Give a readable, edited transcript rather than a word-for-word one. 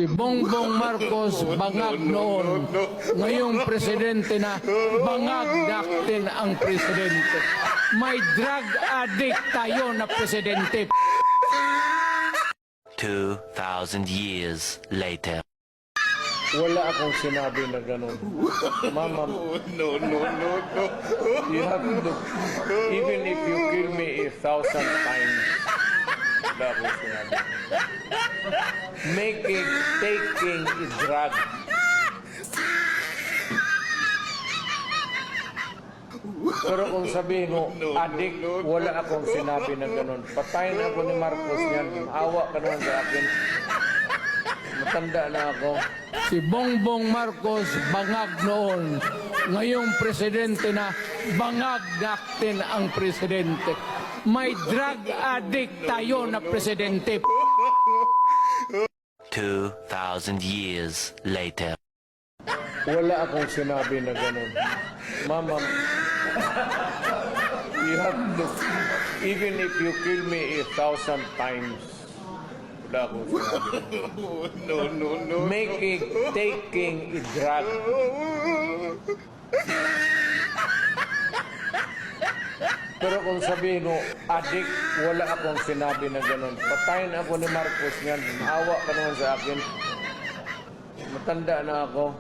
Si Bongbong Marcos bangag noon, ngayong presidente na bangag natin ang presidente. May drug addict tayo na presidente. 2,000 years later. Wala akong sinabi na ganun. Mama, No. you have to, even if you kill me 1,000 times, wala akong sinabi. Taking a drug. Pero kung sabihin mo, addict, wala akong sinabi na ganun. Patayin ako ni Marcos niyan. Awa ka naman sa akin. Matanda na ako. Si Bongbong Marcos bangag noon. Ngayong presidente na bangag natin ang presidente. May drug addict tayo na presidente. 2,000 years later. Wala akong sinabi na ganun. Mama, you have to, even if you kill me 1,000 times, wala akong sinabi. No. Taking a drug. Pero kung sabihin mo, addict, wala akong sinabi na ganun. Patayin ako ni Marcos niyan. Awa ka naman sa akin. Matanda na ako.